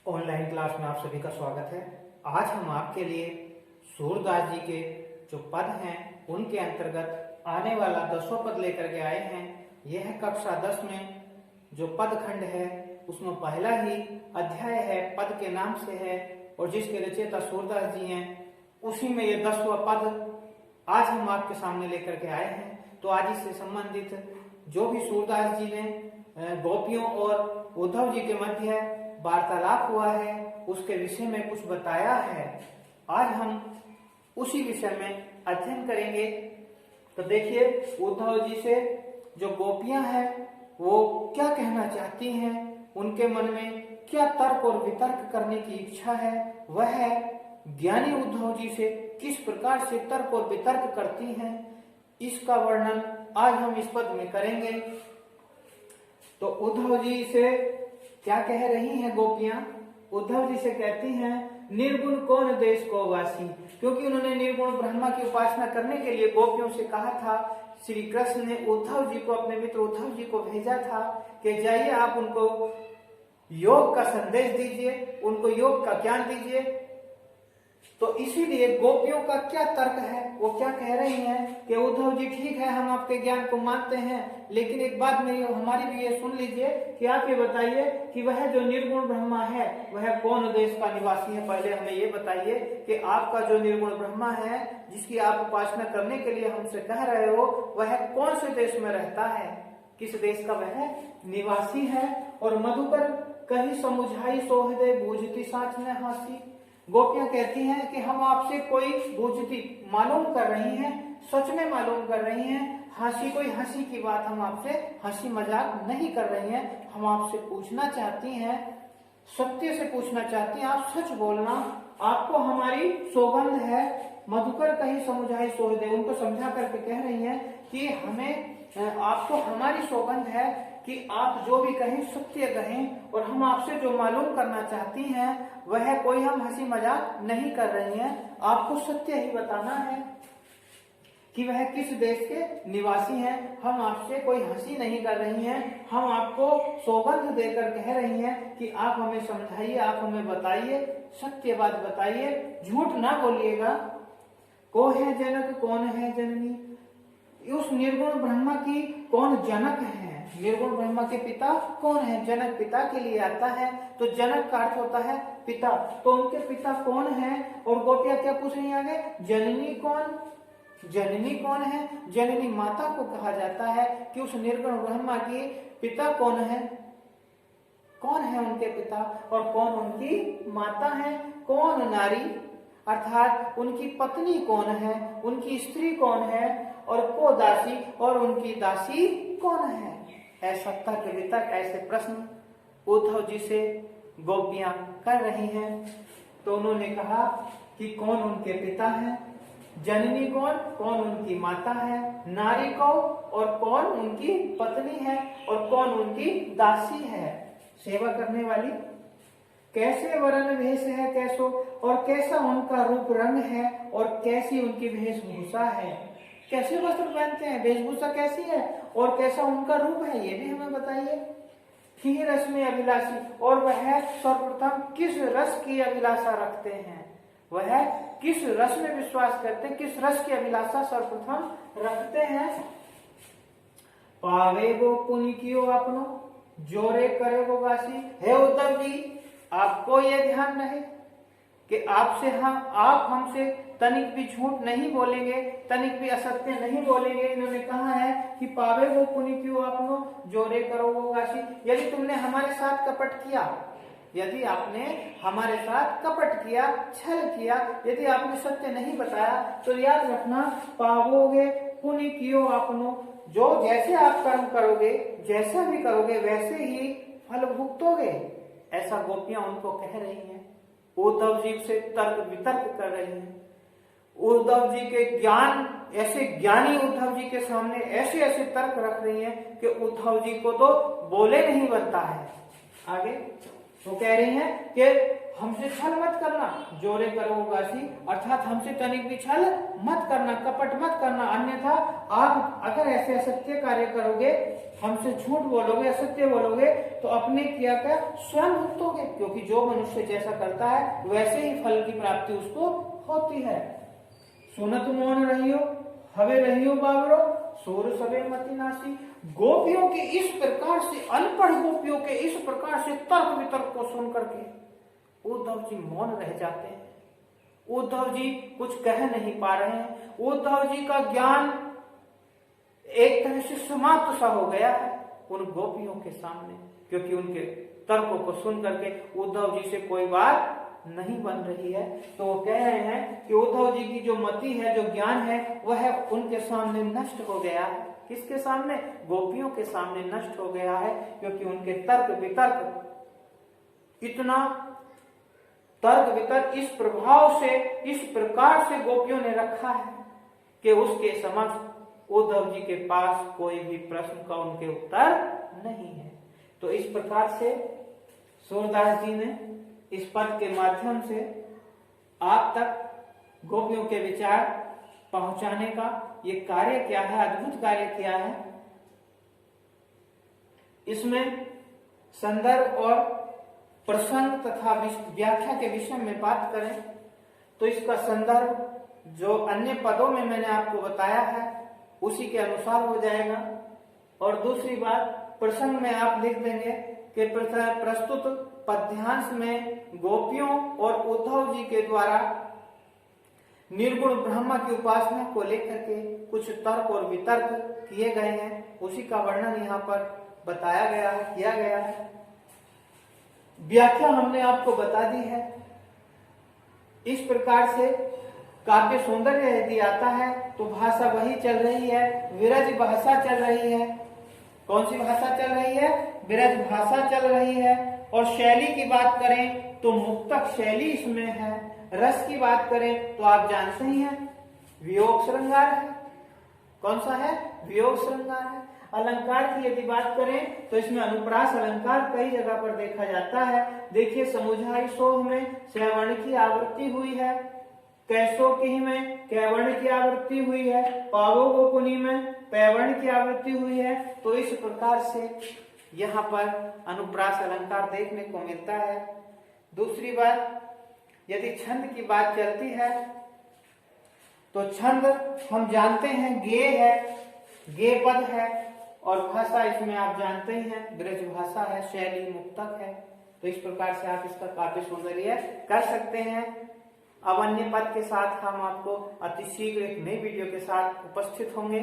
Online class में आप सभी का स्वागत है। आज हम आपके लिए सूरदास जी के जो पद हैं उनके अंतर्गत आने वाला 10वां पद लेकर के आए हैं। यह कक्षा 10 में जो पद खंड है उसमें पहला ही अध्याय है, पद के नाम से है और जिसके रचयिता सूरदास जी हैं, उसी में ये 10वां पद आज हम आपके सामने लेकर के आए हैं। तो आज इससे संबंधित जो भी सूरदास जी ने गोपियों और उद्धव जी के मध्य वार्तालाप हुआ है उसके विषय में कुछ बताया है। आज हम उसी विषय में अध्ययन करेंगे। तो देखिए, उद्धव जी से जो गोपियां हैं वो क्या कहना चाहती हैं, उनके मन में क्या तर्क और वितर्क करने की इच्छा है, वह ज्ञानी उद्धव जी से किस प्रकार से तर्क और वितर्क करती हैं, इसका वर्णन आज हम इस पद में करेंगे। तो उद्धव जी से क्या कह रही हैं गोपियां? उद्धव जी से कहती हैं, निर्गुण कौन देश को वासी, क्योंकि उन्होंने निर्गुण ब्रह्मा की उपासना करने के लिए गोपियों से कहा था। श्री कृष्ण ने उद्धव जी को, अपने मित्र उद्धव जी को भेजा था कि जाइए आप उनको योग का संदेश दीजिए, उनको योग का ज्ञान दीजिए। तो इसीलिए गोपियों का क्या तर्क है, वो क्या कह रही हैं कि उद्धव जी ठीक है, हम आपके ज्ञान को मानते हैं, लेकिन एक बात मेरी हमारी भी ये सुन लीजिए कि आप ये बताइए कि वह जो निर्गुण ब्रह्मा है वह कौन देश का निवासी है। पहले हमें ये बताइए कि आपका जो निर्गुण ब्रह्मा है जिसकी आप उपासना करने के लिए हमसे कह रहे हो, वह कौन से देश में रहता है, किस देश का वह निवासी है। और मधुकर कहीं समुझाई सोहदे बूझती साथ में हंसी। गोपियां कहती हैं कि हम आपसे कोई बूझती मालूम कर रही हैं, सच में मालूम कर रही हैं, हंसी कोई हंसी की बात हम आपसे हंसी मजाक नहीं कर रही हैं। हम आपसे पूछना चाहती हैं, सत्य से पूछना चाहती हैं, आप सच बोलना, आपको हमारी सौगंध है। मधुकर कहीं समुझाई सोहदे, उनको समझा करके कह रही हैं कि हमें आपको हमारी सौगंध है कि आप जो भी कहें सत्य कहें, और हम आपसे जो मालूम करना चाहती हैं वह कोई हम हंसी मजाक नहीं कर रही हैं, आपको सत्य ही बताना है कि वह किस देश के निवासी हैं। हम आपसे कोई हंसी नहीं कर रही हैं, हम आपको सौगंध देकर कह रही हैं कि आप हमें समझाइए, आप हमें बताइए, सत्य बात बताइए, झूठ ना बोलिएगा। को है जनक कौन है जननी, उस निर्गुण ब्रह्मा की कौन जनक है, निर्गुण ब्रह्मा के पिता कौन है। जनक पिता के लिए आता है, तो जनक का अर्थ होता है पिता, तो उनके पिता कौन है। और गोपियां क्या पूछ रही है आगे, जननी कौन, जननी कौन है। जननी माता को कहा जाता है कि उस निर्गुण ब्रह्मा की पिता कौन है, कौन है उनके पिता और कौन उनकी माता है, कौन नारी अर्थात उनकी पत्नी कौन है, उनकी स्त्री कौन है, और को दासी और उनकी दासी कौन है। ऐसा तर्क वितर्क, ऐसे प्रश्न उद्धव जी से गोपियां कर रही हैं। तो उन्होंने कहा कि कौन उनके पिता है, जननी कौन, कौन उनकी माता है, नारी कौन और कौन उनकी पत्नी है, और कौन उनकी दासी है, सेवा करने वाली। कैसे वर्ण भेष है कैसो, और कैसा उनका रूप रंग है, और कैसी उनकी वेशभूषा है। कैसे वस्त्र पहनते हैं, वेशभूषा कैसी है, और कैसा उनका रूप है, ये भी हमें बताइए। कि रस में अभिलाषी, और वह सर्वप्रथम किस रस की अभिलाषा रखते हैं, वह किस रस में विश्वास करते हैं, किस रस की अभिलाषा सर्वप्रथम रखते हैं। पावे वो पुनि कियो अपनो, जोरे करे वो वासी। हे उद्धव जी, आपको यह ध्यान रहे कि आपसे आप हमसे तनिक भी झूठ नहीं बोलेंगे, तनिक भी असत्य नहीं बोलेंगे। इन्होंने कहा है कि पावे वो पुनि क्यों आपनो, जोरे करो वो वासी। यदि तुमने हमारे साथ कपट किया, यदि आपने हमारे साथ कपट किया, छल किया, यदि आपने सत्य नहीं बताया, तो याद रखना, पावोगे पुनि क्यों आपनो, जो जैसे आप कर्म करोगे, जैसा भी करोगे वैसे ही फल भुगतोगे। ऐसा गोपियां उनको कह रही हैं। उद्धव जी से तर्क वितर्क कर रही हैं। उद्धव जी के ज्ञान, ऐसे ज्ञानी उद्धव जी के सामने ऐसे ऐसे तर्क रख रही हैं कि उद्धव जी को तो बोले नहीं बनता है। आगे वो कह रही हैं कि हमसे छल मत करना, जोरे करो गासी, अर्थात हमसे तनिक भी छल मत करना, कपट मत करना, अन्यथा आप अगर ऐसे असत्य कार्य करोगे, हमसे झूठ बोलोगे, असत्य बोलोगे, तो अपने क्रिया का स्वयं भुगतोगे, क्योंकि जो मनुष्य जैसा करता है वैसे ही फल की प्राप्ति उसको होती है। सुनत मौन रहियो, हवे रहियो बाबरो, सोर सबे मति नासी। गोपियों के इस प्रकार से, अनपढ़ गोपियों के इस प्रकार से तर्क वितर्क को सुन करके उद्धव जी मौन रह जाते हैं। उद्धव जी कुछ कह नहीं पा रहे हैं। उद्धव जी का ज्ञान एक तरह से समाप्त सा हो गया है उन गोपियों के सामने, क्योंकि उनके तर्कों को सुन करके उद्धव जी से कोई बात नहीं बन रही है। तो वो कह रहे हैं कि उद्धव जी की जो मति है, जो ज्ञान है, वह उनके सामने नष्ट हो गया है। किसके सामने? गोपियों के सामने नष्ट हो गया है, क्योंकि उनके तर्क वितर्क, इतना तर्क वितर्क इस प्रभाव से, इस प्रकार से गोपियों ने रखा है कि उसके समक्ष उद्धव जी के पास कोई भी प्रश्न का उनके उत्तर नहीं है। तो इस प्रकार से सूरदास जी ने इस पद के माध्यम से आप तक गोपियों के विचार पहुंचाने का ये कार्य क्या है, अद्भुत कार्य किया है। इसमें संदर्भ और प्रसंग तथा व्याख्या के विषय में बात करें तो इसका संदर्भ जो अन्य पदों में मैंने आपको बताया है उसी के अनुसार हो जाएगा। और दूसरी बात, प्रसंग में आप लिख देंगे कि प्रस्तुत पद्यांश में गोपियों और उद्धव जी के द्वारा निर्गुण ब्रह्म की उपासना को लेकर के कुछ तर्क और वितर्क किए गए हैं, उसी का वर्णन यहाँ पर बताया गया है, किया गया है। व्याख्या हमने आपको बता दी है। इस प्रकार से काव्य सौंदर्य यदि आता है तो भाषा वही चल रही है, विरज भाषा चल रही है। कौन सी भाषा चल रही है? विरज भाषा चल रही है। और शैली की बात करें तो मुक्तक शैली इसमें है। रस की बात करें तो आप जानते ही हैं, वियोग श्रृंगार है। कौन सा है? वियोग श्रृंगार है। अलंकार की यदि बात करें तो इसमें अनुप्रास अलंकार कई जगह पर देखा जाता है। देखिए, समुझाई सोह में सवर्ण की आवृत्ति हुई है, कैसो की में कैवर्ण की आवृत्ति हुई है, पावो गोकुनी में पैवर्ण की आवृत्ति हुई है। तो इस प्रकार से यहाँ पर अनुप्रास अलंकार देखने को मिलता है। दूसरी बात, यदि छंद की बात चलती है तो छंद हम जानते हैं गेय है, गेय पद है, और भाषा इसमें आप जानते ही हैं ब्रज भाषा है, शैली मुक्तक है। तो इस प्रकार से आप इसका काव्य सौंदर्य कर सकते हैं। अब अन्य पद के साथ हम आपको अति शीघ्र एक नई वीडियो के साथ उपस्थित होंगे।